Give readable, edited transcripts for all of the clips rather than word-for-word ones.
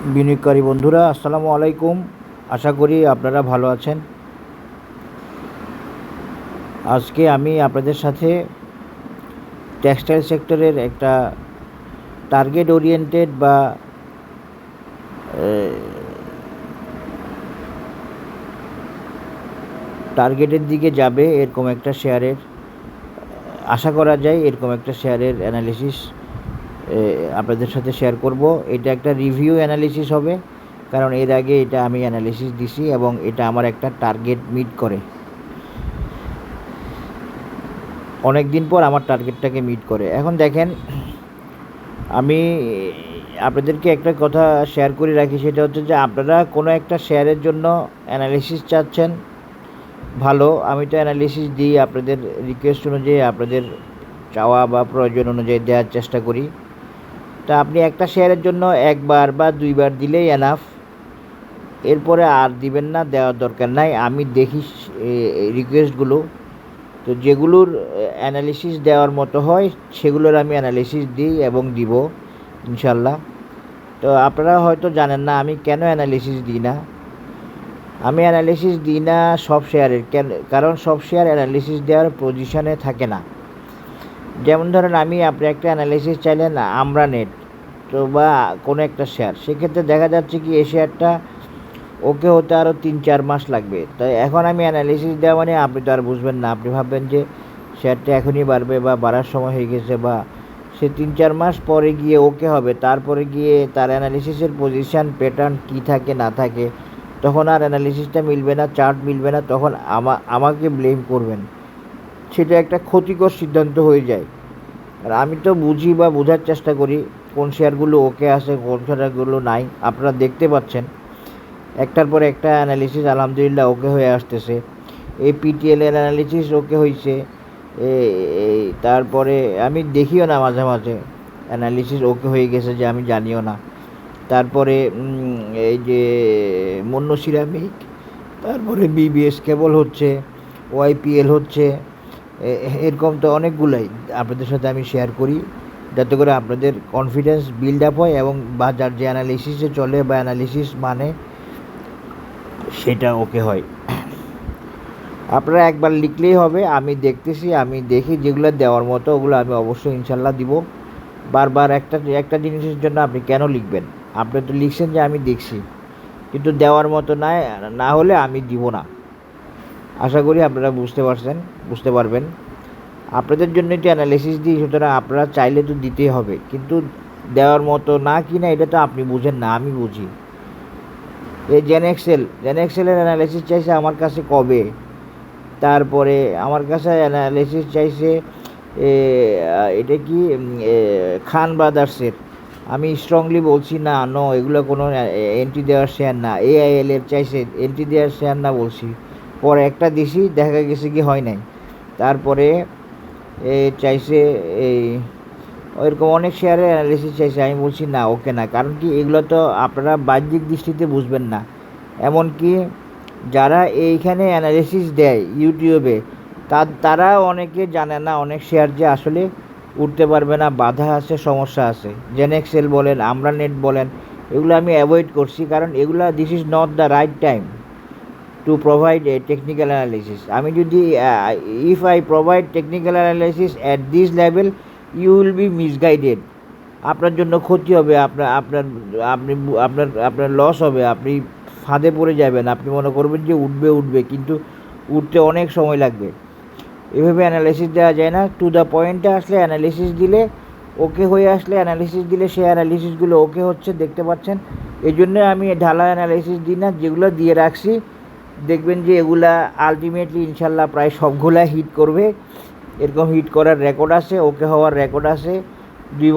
বিনিয়োগকারী বন্ধুরা আসসালামু আলাইকুম। আশা করি আপনারা ভালো আছেন। আজকে আমি আপনাদের সাথে টেক্সটাইল সেক্টরের একটা টার্গেট ওরিয়েন্টেড বা টার্গেটের দিকে যাবে এরকম একটা শেয়ারের আশা করা যায়, এরকম একটা শেয়ারের অ্যানালিসিস আপনাদের সাথে শেয়ার করব। এটা একটা রিভিউ অ্যানালিসিস হবে, কারণ এর আগে এটা আমি অ্যানালিসিস দিছি এবং এটা আমার একটা টার্গেট মিট করে। অনেক দিন পর আমার টার্গেটটাকে মিট করে। এখন দেখেন, আমি আপনাদেরকে একটা কথা শেয়ার করে রাখি, সেটা হচ্ছে যে আপনারা কোনো একটা শেয়ারের জন্য অ্যানালিসিস চাচ্ছেন ভালো, আমি তো অ্যানালিসিস দিই আপনাদের রিকোয়েস্ট অনুযায়ী, আপনাদের চাওয়া বা প্রয়োজন অনুযায়ী দেওয়ার চেষ্টা করি। তা আপনি একটা শেয়ারের জন্য একবার বা দুইবার দিলেই এনাফ, এরপরে আর দিবেন না, দেওয়ার দরকার নাই। আমি দেখি রিকোয়েস্টগুলো, তো যেগুলোর অ্যানালিসিস দেওয়ার মতো হয় সেগুলোর আমি অ্যানালিসিস দিই এবং দিব ইনশাল্লাহ। তো আপনারা হয়তো জানেন না আমি কেন অ্যানালিসিস দিই না। আমি অ্যানালিসিস দিই না সব শেয়ারের, কারণ সব শেয়ার অ্যানালিসিস দেওয়ার পজিশনে থাকে না। যেমন ধরেন, আপনি একটা অ্যানালিসিস চাইলেন আমরা নেট, তো বা কোনো একটা শেয়ার, সেক্ষেত্রে দেখা যাচ্ছে কি এই শেয়ারটা ওকে হতে আরও 3-4 মাস লাগবে। তাই এখন আমি অ্যানালিসিস দেওয়া মানে আপনি তো আর বুঝবেন না, আপনি ভাববেন যে শেয়ারটা এখনই বাড়বে বা বাড়ার সময় হয়ে গেছে, বা সে 3-4 মাস পরে গিয়ে ওকে হবে, তারপরে গিয়ে তার অ্যানালিসিসের পজিশান প্যাটার্ন কী থাকে না থাকে, তখন আর অ্যানালিসিসটা মিলবে না, চার্ট মিলবে না, তখন আমাকে ব্লেম করবেন। সেটা একটা ক্ষতিকর সিদ্ধান্ত হয়ে যায়। আর আমি তো বুঝি বা বোঝার চেষ্টা করি কোন শেয়ারগুলো ওকে আছে, কোন শেয়ারগুলো নাই। আপনারা দেখতে পাচ্ছেন একটার পর একটা অ্যানালিসিস আলহামদুলিল্লাহ ওকে হয়ে আসতেছে। এই পিটিএলের অ্যানালিসিস ওকে হয়েছে, তারপরে আমি দেখিও না, মাঝে মাঝে অ্যানালিসিস ওকে হয়ে গেছে যে আমি জানিও না। তারপরে এই যে মন্য সিরামিক, তারপরে বিবিএস কেবল হচ্ছে, ওয়াইপিএল হচ্ছে, এরকম তো অনেকগুলাই আপনাদের সাথে আমি শেয়ার করি, যাতে করে আপনাদের কনফিডেন্স বিল্ড আপ হয় এবং বাজার যে অ্যানালিসিসে চলে বা অ্যানালিসিস মানে সেটা ওকে হয়। আপনারা একবার লিখলেই হবে, আমি দেখতেছি, আমি দেখি যেগুলো দেওয়ার মতো ওগুলো আমি অবশ্যই ইনশাল্লাহ দিব। বারবার একটা একটা জিনিসের জন্য আপনি কেন লিখবেন? আপনি তো লিখছেন যে আমি দেখছি, কিন্তু দেওয়ার মতো না হলে আমি দিব না। আশা করি আপনারা বুঝতে পারবেন। আপনাদের জন্য একটি অ্যানালিসিস দিই, সুতরাং আপনারা চাইলে তো দিতেই হবে, কিন্তু দেওয়ার মতো না কি না এটা তো আপনি বুঝেন না, আমি বুঝি। এই জেনএক্সেলের অ্যানালিসিস চাইছে আমার কাছে কবে, তারপরে আমার কাছে অ্যানালিসিস চাইছে এটা কি খান ব্রাদার্সের। আমি স্ট্রংলি বলছি না, এগুলো কোনো এন্ট্রি দেওয়ার শেয়ার না। এআইএলের চাইছে এন্ট্রি দেওয়ার শেয়ার না বলছি, পরে একটা দিছি, দেখা গেছে কি হয় নাই। তারপরে চাইছে এই ওইরকম অনেক শেয়ারের অ্যানালিসিস চাইছে, আমি বলছি না, ওকে না। কারণ কি, এগুলো তো আপনারা বাহ্যিক দৃষ্টিতে বুঝবেন না। এমনকি যারা এইখানে অ্যানালিসিস দেয় ইউটিউবে, তারা অনেকে জানে না অনেক শেয়ার যে আসলে উঠতে পারবে না, বাধা আছে, সমস্যা আছে। জেনএক্সেল বলেন, আমরা নেট বলেন, এগুলো আমি অ্যাভয়েড করছি, কারণ এগুলো this is not the right time to provide a technical analysis. আমি যদি if I provide technical analysis at this level, you will be misguided. আপনার জন্য ক্ষতি হবে, আপনার লস হবে, আপনি ফাঁদে পড়ে যাবেন, আপনি মনে করবেন যে উঠবে, কিন্তু উঠতে অনেক সময় লাগবে। এভাবে অ্যানালিসিস দেওয়া যায় না। টু দ্য পয়েন্টে আসলে অ্যানালিসিস দিলে, ওকে হয়ে আসলে অ্যানালিসিস দিলে, সেই অ্যানালিসিসগুলো ওকে হচ্ছে, দেখতে পাচ্ছেন। এই জন্য আমি ঢালা অ্যানালিসিস দিই না, যেগুলো দিয়ে রাখছি দেখবেন যে এগুলা আলটিমেটলি ইনশাল্লাহ প্রায় সবগুলা হিট করবে। এরকম হিট করার রেকর্ড আছে, ওকে হওয়ার রেকর্ড আছে। 2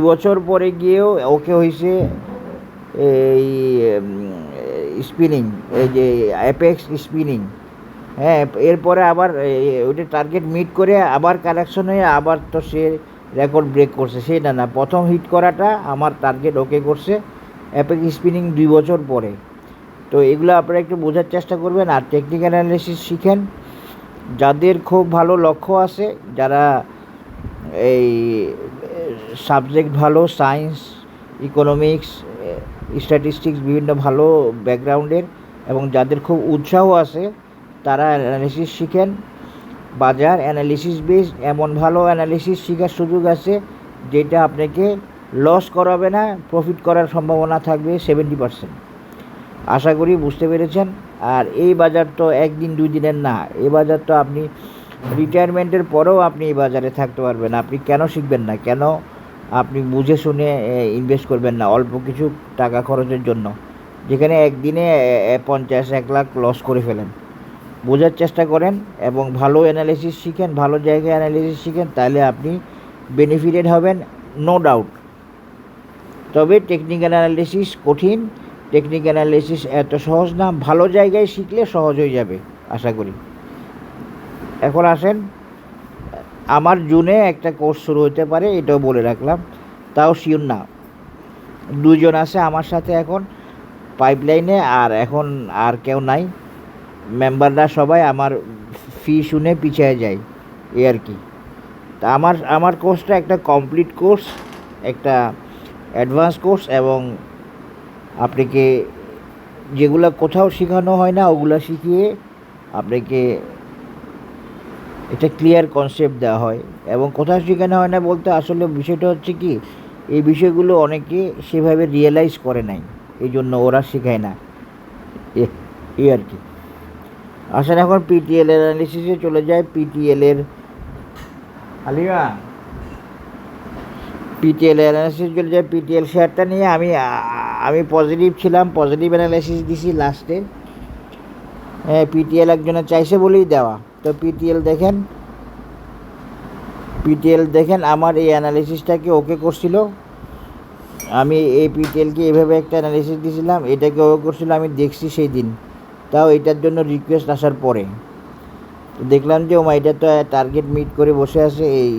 বছর পরে গিয়েও ওকে হয়েছে এই স্পিনিং, এই যে অ্যাপেক্স স্পিনিং। হ্যাঁ, এরপরে আবার ওইটা টার্গেট মিট করে আবার কালেকশন হয়ে আবার তো সে রেকর্ড ব্রেক করছে। সেটা না, প্রথম হিট করাটা আমার টার্গেট ওকে করছে অ্যাপেক্স স্পিনিং 2 বছর পরে। তো এগুলো আপনারা একটু বোঝার চেষ্টা করবেন, আর টেকনিক্যাল অ্যানালিসিস শিখেন। যাদের খুব ভালো লক্ষ্য আছে, যারা এই সাবজেক্ট ভালো, সায়েন্স, ইকোনমিক্স, স্ট্যাটিস্টিক্স বিভিন্ন ভালো ব্যাকগ্রাউন্ডের এবং যাদের খুব উৎসাহ আছে তারা অ্যানালিসিস শিখেন। বাজার অ্যানালিসিস বেস এমন ভালো অ্যানালিসিস শেখার সুযোগ আছে যেটা আপনাকে লস করাবে না, প্রফিট করার সম্ভাবনা থাকবে 70%। আশা করি বুঝতে পেরেছেন। আর এই বাজার তো একদিন দুই দিনের না, এই বাজার তো আপনি রিটায়ারমেন্টের পরেও আপনি এই বাজারে থাকতে পারবেন। আপনি কেন শিখবেন না? কেন আপনি বুঝে শুনে ইনভেস্ট করবেন না অল্প কিছু টাকা খরচের জন্য, যেখানে একদিনে 50-1 লাখ লস করে ফেলেন? বোঝার চেষ্টা করেন এবং ভালো অ্যানালিসিস শিখেন, ভালো জায়গায় অ্যানালিসিস শিখেন, তাহলে আপনি বেনিফিটেড হবেন, নো ডাউট। তবে টেকনিক্যাল অ্যানালিসিস কঠিন, টেকনিক্যাল অ্যানালিসিস এত সহজ না, ভালো জায়গায় শিখলে সহজ হয়ে যাবে আশা করি। এখন আসেন, আমার জুনে একটা কোর্স শুরু হতে পারে, এটাও বলে রাখলাম, তাও শিওর না। 2 জন আছে আমার সাথে এখন পাইপলাইনে, আর এখন আর কেউ নাই। মেম্বাররা সবাই আমার ফি শুনে পিছিয়ে যায়, এই আর কি। তা আমার কোর্সটা একটা কমপ্লিট কোর্স, একটা অ্যাডভান্স কোর্স, এবং আপনাকে যেগুলো কোথাও শেখানো হয় না ওগুলো শিখিয়ে আপনাকে এটা ক্লিয়ার কনসেপ্ট দেওয়া হয়। এবং কোথাও শেখানো হয় না বলতে আসলে বিষয়টা হচ্ছে কি, এই বিষয়গুলো অনেকে সেভাবে রিয়েলাইজ করে নাই, এই জন্য ওরা শেখায় না, এই আর কি। আসেন এখন পিটিএল অ্যানালিসিসে চলে যায়। পিটিএলের আলিমা পিটিএল অ্যানালিসিস চলে যায়। পিটিএল শেয়ারটা নিয়ে আমি পজিটিভ ছিলাম, পজিটিভ অ্যানালিসিস দিছি লাস্টে। হ্যাঁ, পিটিএল একজনে চাইছে বলেই দেওয়া। তো পিটিএল দেখেন আমার এই অ্যানালিসিসটাকে ওকে করছিল। আমি এই পিটিএলকে এভাবে একটা অ্যানালিসিস দিয়েছিলাম, এটাকে ওকে করছিল, আমি দেখছি সেই দিন, তাও এটার জন্য রিকোয়েস্ট আসার পরে দেখলাম যে ওমা এটা তো টার্গেট মিট করে বসে আছে, এই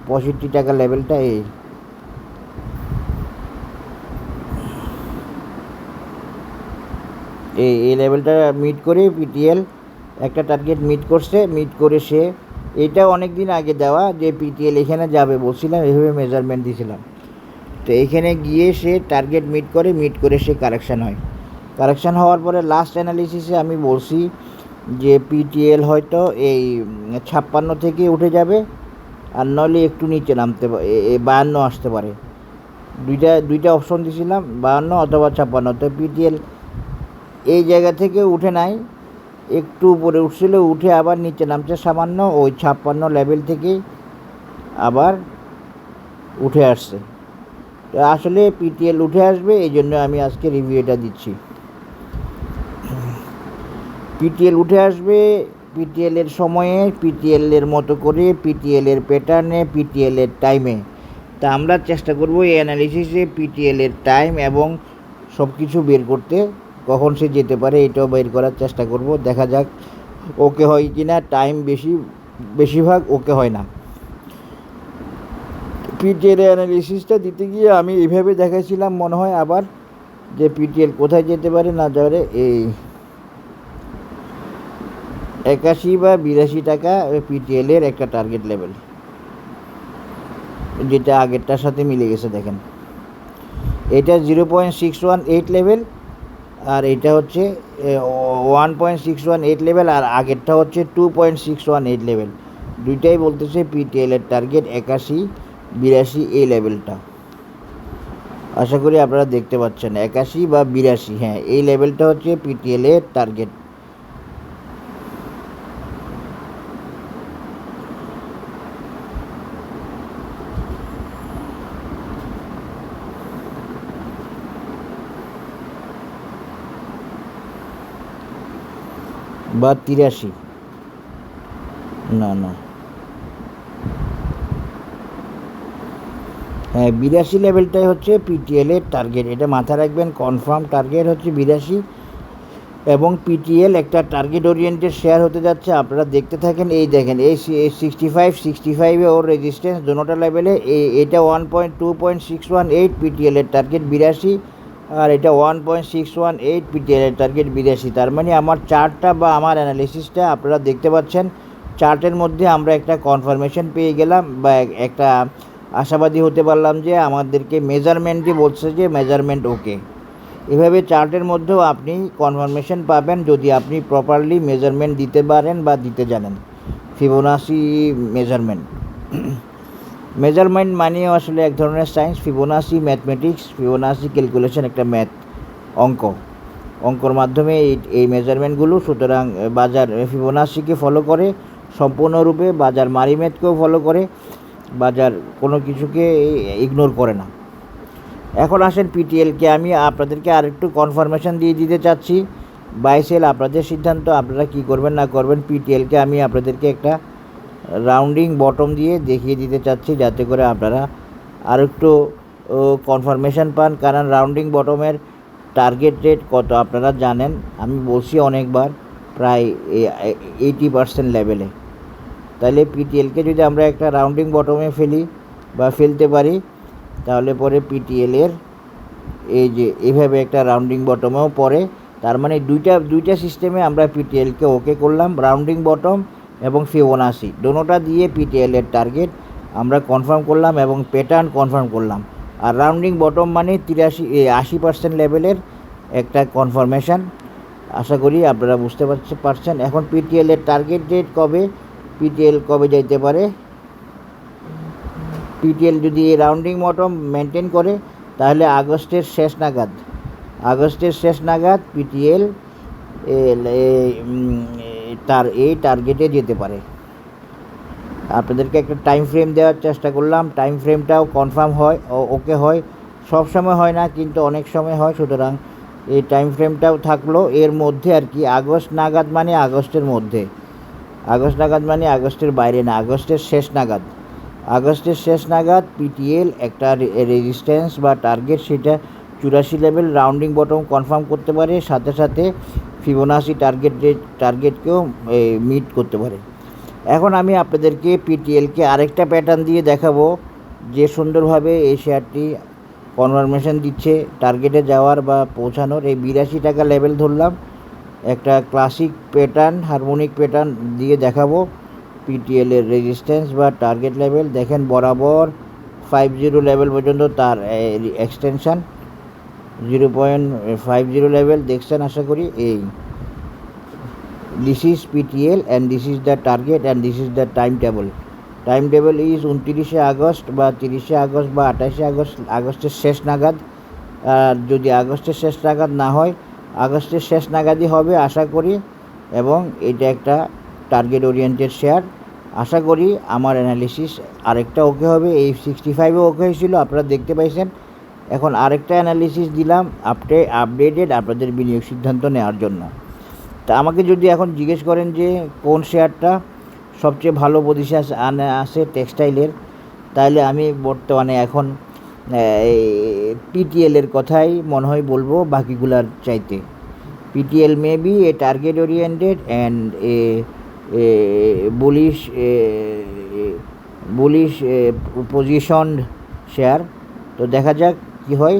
65 টাকা লেভেলটা, এই লেভেলটা মিট করে পিটিএল একটা টার্গেট মিট করছে। মিট করে সে, এটা অনেক দিন আগে দেওয়া যে পিটিএল এখানে যাবে বলছিলাম, এভাবে মেজারমেন্ট দিয়েছিলাম। তো এখানে গিয়ে সে টার্গেট মিট করে সে কারেকশান হয়। কারেকশান হওয়ার পরে লাস্ট অ্যানালিসিসে আমি বলছি যে পিটিএল হয়তো এই 56 থেকে উঠে যাবে, আর নইলে একটু নিচে নামতে 52 আসতে পারে। দুইটা অপশন দিয়েছিলাম, 52 অথবা 56। তো পিটিএল এই জায়গা থেকে উঠে নাই, একটু উপরে উঠছিল, উঠে আবার নিচে নামছে সামান্য, ওই 56 লেভেল থেকেই আবার উঠে আসছে। তো আসলে পিটিএল উঠে আসবে, এই জন্য আমি আজকে রিভিউটা দিচ্ছি। পিটিএল উঠে আসবে, পিটিএলের সময়ে, পিটিএলের মতো করে, পিটিএলের প্যাটার্নে, পিটিএলের টাইমে। তা আমরা চেষ্টা করব এই অ্যানালিসিসে পিটিএলের টাইম এবং সব কিছু বের করতে, কখন সে যেতে পারে এটাও বের করার চেষ্টা করব। দেখা যাক ওকে হয় কি না। টাইম বেশিরভাগ ওকে হয় না। পিটিএল অ্যানালিসিসটা দিতে গিয়ে আমি এইভাবে দেখাইছিলাম মনে হয় আবার, যে পিটিএল কোথায় যেতে পারে না যাবে, এই 81 বা 82 টাকা পিটিএলের একটা টার্গেট লেভেল, যেটা আগেরটার সাথে মিলে গেছে। দেখেন এটা 0.618 লেভেল, আর এটা হচ্ছে 1.618 লেভেল, আর আগেরটা হচ্ছে 2.618 লেভেল। দুইটাই বলতেছে পিটিএলের টার্গেট 81-82 এই লেভেলটা। আশা করি আপনারা দেখতে পাচ্ছেন 81 বা 82, হ্যাঁ এই লেভেলটা হচ্ছে পিটিএলের টার্গেট। বা 83, না হ্যাঁ 82 লেভেলটাই হচ্ছে পিটিএলের টার্গেট, এটা মাথায় রাখবেন। কনফার্ম টার্গেট হচ্ছে 82, এবং পিটিএল একটা টার্গেট ওরিয়েন্টেড শেয়ার হতে যাচ্ছে। আপনারা দেখতে থাকেন, এই দেখেন এই 65-65 ওর রেজিস্ট্যান্স দোনোটা লেভেলে। এটা 2.618 পিটিএলের টার্গেট 82, আর এটা 1.618 পিটিএলের টার্গেট 82। তার মানে আমার চার্টটা বা আমার অ্যানালিসিসটা আপনারা দেখতে পাচ্ছেন, চার্টের মধ্যে আমরা একটা কনফার্মেশন পেয়ে গেলাম, বা একটা আশাবাদী হতে পারলাম যে আমাদেরকে মেজারমেন্টই বলছে যে মেজারমেন্ট ওকে। এভাবে চার্টের মধ্যেও আপনি কনফার্মেশন পাবেন যদি আপনি প্রপারলি মেজারমেন্ট দিতে পারেন বা দিতে জানেন। ফিবোনাসি মেজারমেন্ট মেজারমেন্ট মানেও আসলে এক ধরনের science. Fibonacci mathematics, Fibonacci calculation একটা অঙ্কর মাধ্যমে এই মেজারমেন্টগুলো। সুতরাং বাজার ফিবোনাসিকে ফলো করে সম্পূর্ণরূপে, বাজার মারিমেথকেও ফলো করে, বাজার কোনো কিছুকে ইগনোর করে না। এখন আসেন পিটিএলকে আমি আপনাদেরকে আরেকটু কনফার্মেশন দিয়ে দিতে চাচ্ছি। বাই সেল আপনাদের সিদ্ধান্ত, আপনারা কী করবেন না করবেন। পিটিএলকে আমি আপনাদেরকে একটা রাউন্ডিং বটম দিয়ে দেখিয়ে দিতে চাচ্ছি যাতে করে আপনারা আরেকটু কনফার্মেশন পান, কারণ রাউন্ডিং বটমের টার্গেট রেট কত আপনারা জানেন, আমি বলছি অনেকবার, প্রায় 80% লেভেলে। তাহলে পিটিএলকে যদি আমরা একটা রাউন্ডিং বটমে ফেলি বা ফেলতে পারি, তাহলে পরে পিটিএলের এই যে এভাবে একটা রাউন্ডিং বটমেও পড়ে। তার মানে দুইটা সিস্টেমে আমরা পিটিএলকে ওকে করলাম, রাউন্ডিং বটম এবং ফিবোনাসি দোনোটা দিয়ে পিটিএলের টার্গেট আমরা কনফার্ম করলাম এবং প্যাটার্ন কনফার্ম করলাম। আর রাউন্ডিং বটম মানে 80% লেভেলের একটা কনফার্মেশন। আশা করি আপনারা বুঝতে পারছেন। এখন পিটিএলের টার্গেট ডেট কবে, পিটিএল কবে যাইতে পারে। পিটিএল যদি এই রাউন্ডিং বটম মেনটেন করে তাহলে আগস্টের শেষ নাগাদ পিটিএল তার এই টার্গেটে যেতে পারে। আপনাদেরকে একটা টাইম ফ্রেম দেওয়ার চেষ্টা করলাম, টাইম ফ্রেমটাও কনফার্ম হয়, ওকে হয়, সব সময় হয় না কিন্তু অনেক সময় হয়। সুতরাং এই টাইম ফ্রেমটাও থাকলো এর মধ্যে আর কি। আগস্ট নাগাদ মানে আগস্টের মধ্যে, আগস্ট নাগাদ মানে আগস্টের বাইরে না, আগস্টের শেষ নাগাদ পিটিএল একটা রেজিস্ট্যান্স বা টার্গেট সেটা 84 লেভেল রাউন্ডিং বটম কনফার্ম করতে পারে, সাথে সাথে ফিবোনাসি টার্গেটকেও মিট করতে পারে। এখন আমি আপনাদেরকে পিটিএলকে আরেকটা প্যাটার্ন দিয়ে দেখাবো যে সুন্দরভাবে এই শেয়ারটি কনফার্মেশন দিচ্ছে টার্গেটে যাওয়ার বা পৌঁছানোর। এই 82 টাকা লেভেল ধরলাম, একটা ক্লাসিক প্যাটার্ন, হারমোনিক প্যাটার্ন দিয়ে দেখাবো পিটিএলের রেজিস্ট্যান্স বা টার্গেট লেভেল। দেখেন বরাবর 50 লেভেল পর্যন্ত তার এক্সটেনশান, 0.50 লেভেল দেখছেন আশা করি। এই this is PTL and this is the target and this is the timetable is 29 August বা 30 আগস্ট বা 28 আগস্টের শেষ নাগাদ। যদি আগস্টের শেষ নাগাদ না হয়, আগস্টের শেষ নাগাদই হবে আশা করি। এবং এটা একটা টার্গেট ওরিয়েন্টেড শেয়ার। আশা করি আমার অ্যানালিসিস আরেকটা ওকে হবে। এই 65-এ ওকে হয়েছিল, আপনারা দেখতে পাইছেন। এখন আরেকটা অ্যানালিসিস দিলাম আপডেটেড আপনাদের বিনিয়োগ সিদ্ধান্ত নেওয়ার জন্য। তা আমাকে যদি এখন জিজ্ঞেস করেন যে কোন শেয়ারটা সবচেয়ে ভালো পজিশনে আছে টেক্সটাইলের, তাহলে আমি বর্তমানে এখন পিটিএলের কথাই মনে হয় বলবো বাকিগুলার চাইতে। PTL may be a target oriented and bullish positioned share. তো দেখা যাক কি হয়।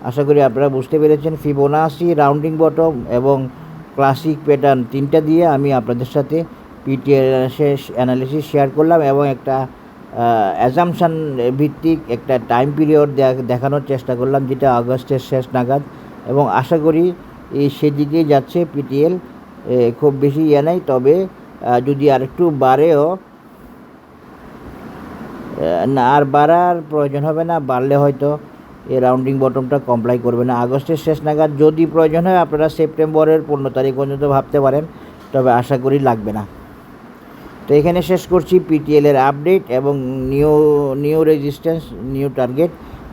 আশা করি আপনারা বুঝতে পেরেছেন। ফিবোনাসি, রাউন্ডিং বটম এবং ক্লাসিক প্যাটার্ন তিনটা দিয়ে আমি আপনাদের সাথে পিটিএল অ্যানালিসিস শেয়ার করলাম এবং একটা অ্যাজাম্পশান ভিত্তিক একটা টাইম পিরিয়ড দেখানোর চেষ্টা করলাম যেটা আগস্টের শেষ নাগাদ। এবং আশা করি সেদিকেই যাচ্ছে পিটিএল। খুব বেশি নেই, তবে যদি আরেকটু বাড়েও না, আর বাড়ার প্রয়োজন হবে না, বাড়লে হয়তো এই রাউন্ডিং বটমটা কমপ্লাই করবে না। আগস্টের শেষ নাগাদ যদি প্রয়োজন হয় আপনারা সেপ্টেম্বরের 15 তারিখ পর্যন্ত ভাবতে পারেন, তবে আশা করি লাগবে না। তো এখানে শেষ করছি পিটিএলের আপডেট এবং নিউ রেজিস্ট্যান্স, নিউ টার্গেট।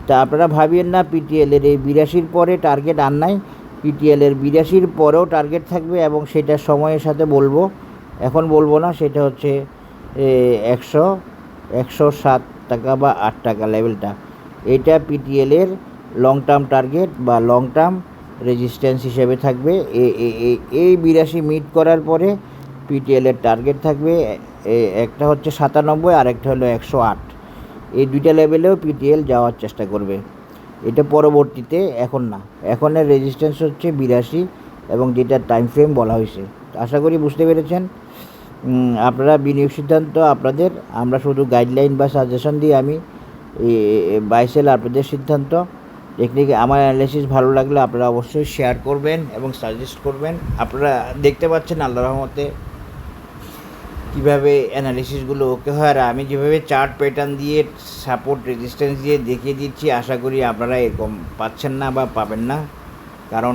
তা আপনারা ভাবিয়েন না পিটিএলের এই 82-র পরে টার্গেট আর নাই। পিটিএলের 82-র পরেও টার্গেট থাকবে এবং সেটা সময়ের সাথে বলবো, এখন বলবো না। সেটা হচ্ছে 107 টাকা বা 8 টাকা লেভেলটা। এটা পিটিএলের লং টার্ম টার্গেট বা লং টার্ম রেজিস্ট্যান্স হিসেবে থাকবে। এই 82 মিট করার পরে পিটিএলের টার্গেট থাকবে, একটা হচ্ছে 97 আর একটা হলো 108। এই দুইটা লেভেলেও পিটিএল যাওয়ার চেষ্টা করবে। এটা পরবর্তীতে, এখন না। এখনের রেজিস্ট্যান্স হচ্ছে 82 এবং যেটা টাইম ফ্রেম বলা হয়েছে। আশা করি বুঝতে পেরেছেন। আপনারা বিনিয়োগ সিদ্ধান্ত আপনাদের, আমরা শুধু গাইডলাইন বা সাজেশন দিয়ে আমি বাই সেল আপনাদের সিদ্ধান্ত। টেকনিক আমার অ্যানালিসিস ভালো লাগলে আপনারা অবশ্যই শেয়ার করবেন এবং সাজেস্ট করবেন। আপনারা দেখতে পাচ্ছেন আল্লাহর রহমতে কীভাবে অ্যানালিসিসগুলো ওকে হয়, আর আমি যেভাবে চার্ট প্যাটার্ন দিয়ে সাপোর্ট রেজিস্ট্যান্স দিয়ে দেখিয়ে দিচ্ছি, আশা করি আপনারা এরকম পাচ্ছেন না বা পাবেন না। কারণ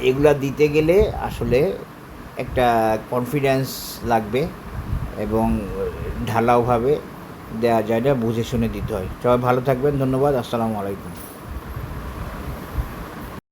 এগুলা দিতে গেলে আসলে একটা কনফিডেন্স লাগবে এবং ঢালাওভাবে দেওয়া যায় না, বুঝে শুনে দিতে হয়। সবাই ভালো থাকবেন, ধন্যবাদ, আসসালামু আলাইকুম।